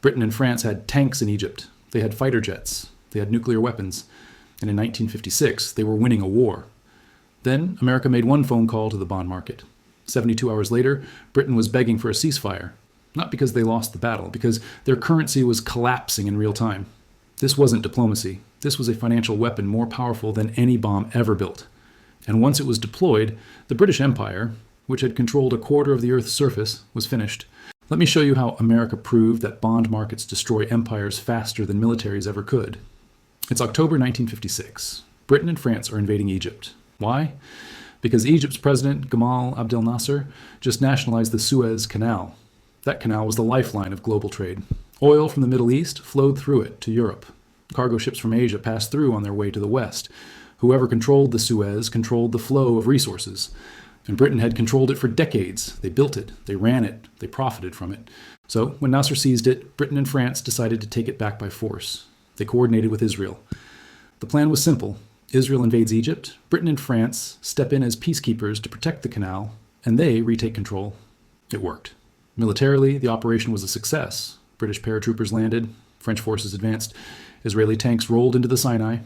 Britain and France had tanks in Egypt. They had fighter jets. They had nuclear weapons. And in 1956, they were winning a war. Then America made one phone call to the bond market. 72 hours later, Britain was begging for a ceasefire. Not because they lost the battle, because their currency was collapsing in real time. This wasn't diplomacy. This was a financial weapon more powerful than any bomb ever built. And once it was deployed, the British Empire, which had controlled a quarter of the Earth's surface, was finished. Let me show you how America proved that bond markets destroy empires faster than militaries ever could. It's October 1956. Britain and France are invading Egypt. Why? Because Egypt's president, Gamal Abdel Nasser, just nationalized the Suez Canal. That canal was the lifeline of global trade. Oil from the Middle East flowed through it to Europe. Cargo ships from Asia passed through on their way to the West. Whoever controlled the Suez controlled the flow of resources. And Britain had controlled it for decades. They built it, they ran it, they profited from it. So when Nasser seized it, Britain and France decided to take it back by force. They coordinated with Israel. The plan was simple. Israel invades Egypt, Britain and France step in as peacekeepers to protect the canal, and they retake control. It worked. Militarily, the operation was a success. British paratroopers landed, French forces advanced, Israeli tanks rolled into the Sinai.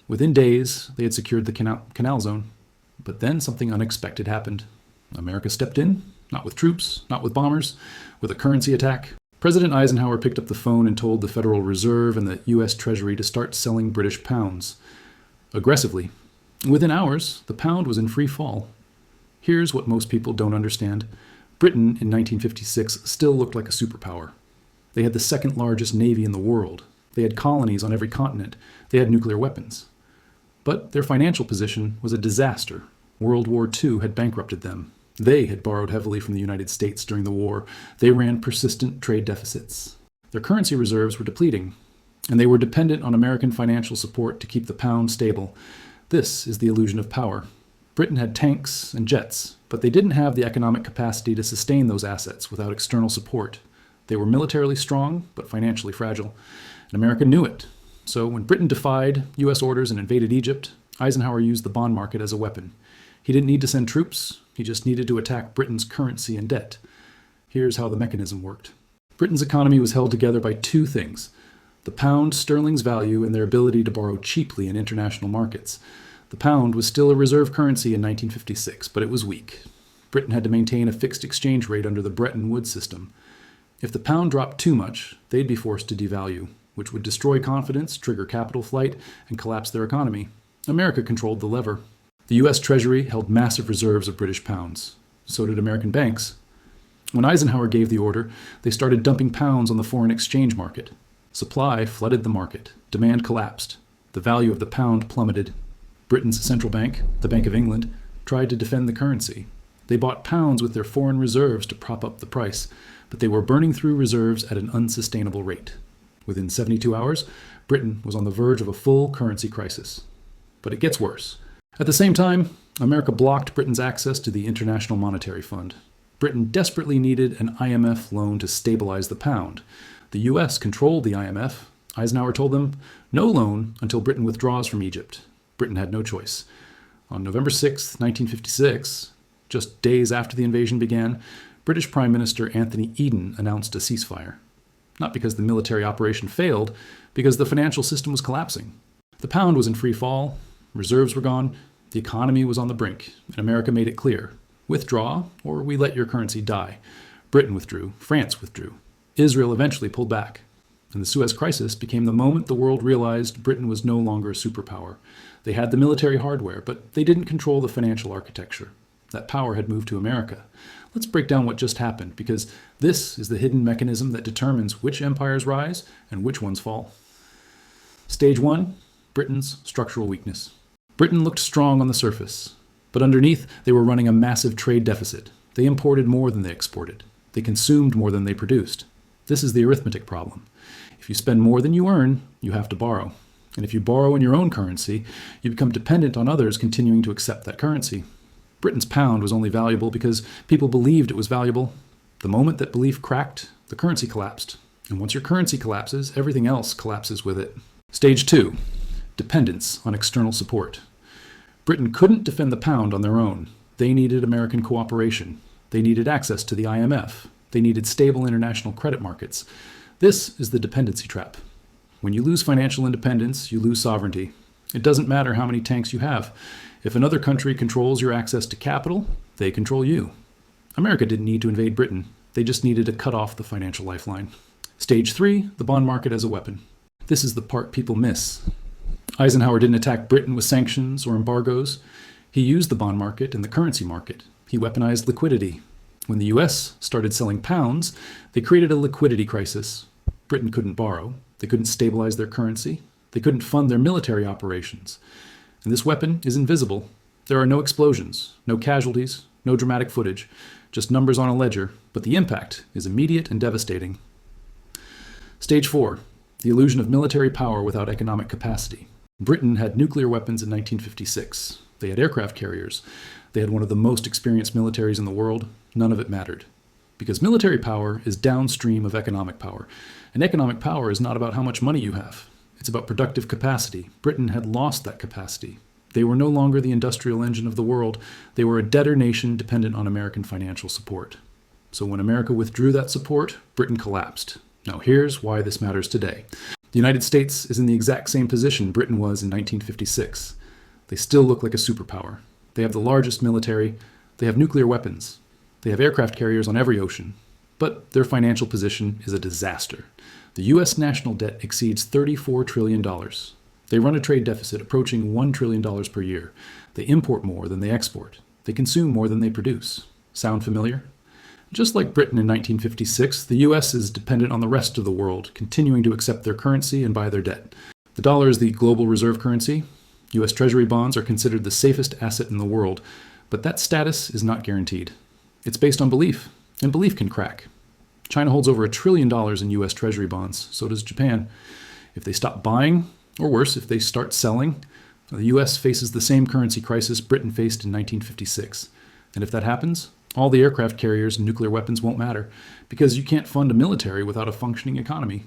Within days, they had secured the canal zone. But then something unexpected happened. America stepped in, not with troops, not with bombers, with a currency attack. President Eisenhower picked up the phone and told the Federal Reserve and the U.S. Treasury to start selling British pounds. Aggressively. Within hours, the pound was in free fall. Here's what most people don't understand. Britain in 1956 still looked like a superpower. They had the second largest navy in the world. They had colonies on every continent. They had nuclear weapons. But their financial position was a disaster. World War II had bankrupted them. They had borrowed heavily from the United States during the war. They ran persistent trade deficits. Their currency reserves were depleting, and they were dependent on American financial support to keep the pound stable. This is the illusion of power. Britain had tanks and jets, but they didn't have the economic capacity to sustain those assets without external support. They were militarily strong, but financially fragile, and America knew it. So when Britain defied U.S. orders and invaded Egypt, Eisenhower used the bond market as a weapon. He didn't need to send troops, he just needed to attack Britain's currency and debt. Here's how the mechanism worked. Britain's economy was held together by two things: the pound sterling's value and their ability to borrow cheaply in international markets. The pound was still a reserve currency in 1956, but it was weak. Britain had to maintain a fixed exchange rate under the Bretton Woods system. If the pound dropped too much, they'd be forced to devalue, which would destroy confidence, trigger capital flight, and collapse their economy. America controlled the lever. The U.S. Treasury held massive reserves of British pounds. So did American banks. When Eisenhower gave the order, they started dumping pounds on the foreign exchange market. Supply flooded the market. Demand collapsed. The value of the pound plummeted. Britain's central bank, the Bank of England, tried to defend the currency. They bought pounds with their foreign reserves to prop up the price, but they were burning through reserves at an unsustainable rate. Within 72 hours, Britain was on the verge of a full currency crisis. But it gets worse. At the same time, America blocked Britain's access to the International Monetary Fund. Britain desperately needed an IMF loan to stabilize the pound. The U.S. controlled the IMF. Eisenhower told them, no loan until Britain withdraws from Egypt. Britain had no choice. On November 6, 1956, just days after the invasion began, British Prime Minister Anthony Eden announced a ceasefire. Not because the military operation failed, because the financial system was collapsing. The pound was in free fall, reserves were gone, the economy was on the brink, and America made it clear: withdraw, or we let your currency die. Britain withdrew, France withdrew. Israel eventually pulled back. And the Suez Crisis became the moment the world realized Britain was no longer a superpower. They had the military hardware, but they didn't control the financial architecture. That power had moved to America. Let's break down what just happened, because this is the hidden mechanism that determines which empires rise and which ones fall. Stage 1, Britain's structural weakness. Britain looked strong on the surface, but underneath they were running a massive trade deficit. They imported more than they exported. They consumed more than they produced. This is the arithmetic problem. If you spend more than you earn, you have to borrow. And if you borrow in your own currency, you become dependent on others continuing to accept that currency. Britain's pound was only valuable because people believed it was valuable. The moment that belief cracked, the currency collapsed. And once your currency collapses, everything else collapses with it. Stage 2, dependence on external support. Britain couldn't defend the pound on their own. They needed American cooperation. They needed access to the IMF. They needed stable international credit markets. This is the dependency trap. When you lose financial independence, you lose sovereignty. It doesn't matter how many tanks you have. If another country controls your access to capital, they control you. America didn't need to invade Britain. They just needed to cut off the financial lifeline. Stage 3, the bond market as a weapon. This is the part people miss. Eisenhower didn't attack Britain with sanctions or embargoes. He used the bond market and the currency market. He weaponized liquidity. When the US started selling pounds, they created a liquidity crisis. Britain couldn't borrow. They couldn't stabilize their currency. They couldn't fund their military operations. And this weapon is invisible. There are no explosions, no casualties, no dramatic footage, just numbers on a ledger, but the impact is immediate and devastating. Stage 4, the illusion of military power without economic capacity. Britain had nuclear weapons in 1956. They had aircraft carriers. They had one of the most experienced militaries in the world. None of it mattered. Because military power is downstream of economic power. And economic power is not about how much money you have. It's about productive capacity. Britain had lost that capacity. They were no longer the industrial engine of the world. They were a debtor nation dependent on American financial support. So when America withdrew that support, Britain collapsed. Now here's why this matters today. The United States is in the exact same position Britain was in 1956. They still look like a superpower. They have the largest military. They have nuclear weapons. They have aircraft carriers on every ocean. But their financial position is a disaster. The U.S. national debt exceeds $34 trillion. They run a trade deficit approaching $1 trillion per year. They import more than they export. They consume more than they produce. Sound familiar? Just like Britain in 1956, the U.S. is dependent on the rest of the world, continuing to accept their currency and buy their debt. The dollar is the global reserve currency. U.S. Treasury bonds are considered the safest asset in the world, but that status is not guaranteed. It's based on belief, and belief can crack. China holds over $1 trillion in U.S. Treasury bonds, so does Japan. If they stop buying, or worse, if they start selling, the U.S. faces the same currency crisis Britain faced in 1956. And if that happens, all the aircraft carriers and nuclear weapons won't matter, because you can't fund a military without a functioning economy.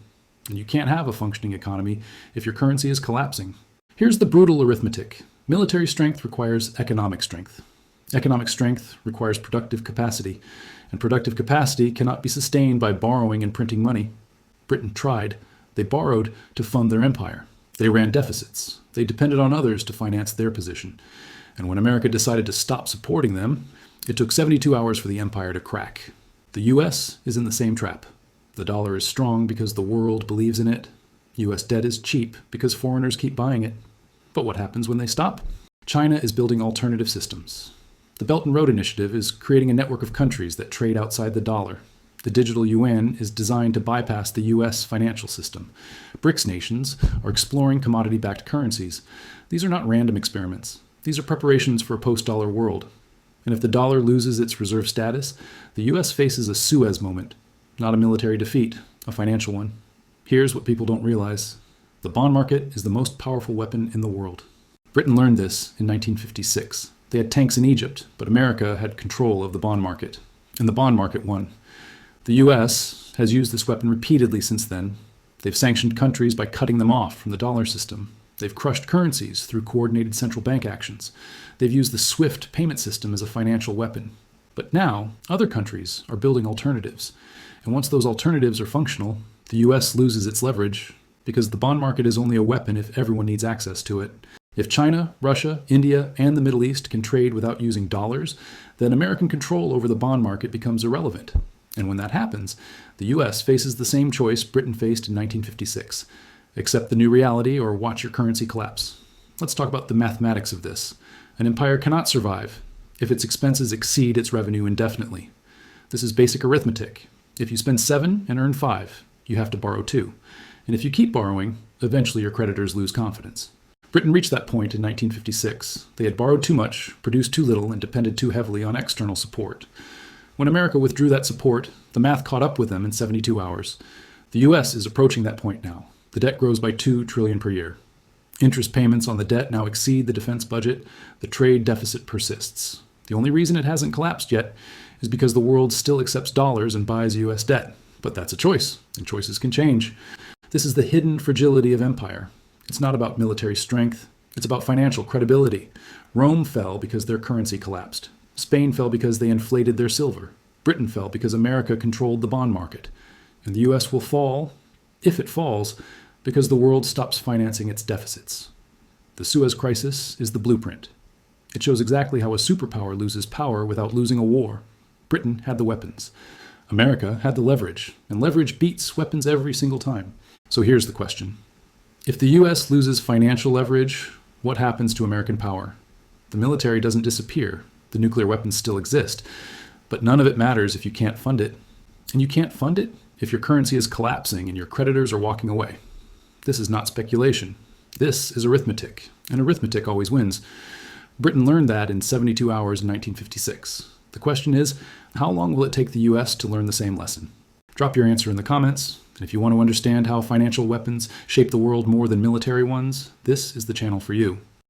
And you can't have a functioning economy if your currency is collapsing. Here's the brutal arithmetic. Military strength requires economic strength. Economic strength requires productive capacity, and productive capacity cannot be sustained by borrowing and printing money. Britain tried. They borrowed to fund their empire. They ran deficits. They depended on others to finance their position. And when America decided to stop supporting them, it took 72 hours for the empire to crack. The U.S. is in the same trap. The dollar is strong because the world believes in it. U.S. debt is cheap because foreigners keep buying it. But what happens when they stop? China is building alternative systems. The Belt and Road Initiative is creating a network of countries that trade outside the dollar. The digital yuan is designed to bypass the U.S. financial system. BRICS nations are exploring commodity-backed currencies. These are not random experiments. These are preparations for a post-dollar world. And if the dollar loses its reserve status, the U.S. faces a Suez moment, not a military defeat, a financial one. Here's what people don't realize. The bond market is the most powerful weapon in the world. Britain learned this in 1956. They had tanks in Egypt, but America had control of the bond market. And the bond market won. The U.S. has used this weapon repeatedly since then. They've sanctioned countries by cutting them off from the dollar system. They've crushed currencies through coordinated central bank actions. They've used the SWIFT payment system as a financial weapon. But now, other countries are building alternatives. And once those alternatives are functional, the U.S. loses its leverage because the bond market is only a weapon if everyone needs access to it. If China, Russia, India, and the Middle East can trade without using dollars, then American control over the bond market becomes irrelevant. And when that happens, the U.S. faces the same choice Britain faced in 1956. Accept the new reality or watch your currency collapse. Let's talk about the mathematics of this. An empire cannot survive if its expenses exceed its revenue indefinitely. This is basic arithmetic. If you spend 7 and earn 5, you have to borrow 2. And if you keep borrowing, eventually your creditors lose confidence. Britain reached that point in 1956. They had borrowed too much, produced too little, and depended too heavily on external support. When America withdrew that support, the math caught up with them in 72 hours. The U.S. is approaching that point now. The debt grows by $2 trillion per year. Interest payments on the debt now exceed the defense budget. The trade deficit persists. The only reason it hasn't collapsed yet is because the world still accepts dollars and buys U.S. debt. But that's a choice, and choices can change. This is the hidden fragility of empire. It's not about military strength. It's about financial credibility. Rome fell because their currency collapsed. Spain fell because they inflated their silver. Britain fell because America controlled the bond market. And the U.S. will fall if it falls, because the world stops financing its deficits. The Suez Crisis is the blueprint. It shows exactly how a superpower loses power without losing a war. Britain had the weapons. America had the leverage, and leverage beats weapons every single time. So here's the question. If the US loses financial leverage, what happens to American power? The military doesn't disappear. The nuclear weapons still exist. But none of it matters if you can't fund it. And you can't fund it if your currency is collapsing and your creditors are walking away. This is not speculation. This is arithmetic, and arithmetic always wins. Britain learned that in 72 hours in 1956. The question is, how long will it take the US to learn the same lesson? Drop your answer in the comments, and if you want to understand how financial weapons shape the world more than military ones, this is the channel for you.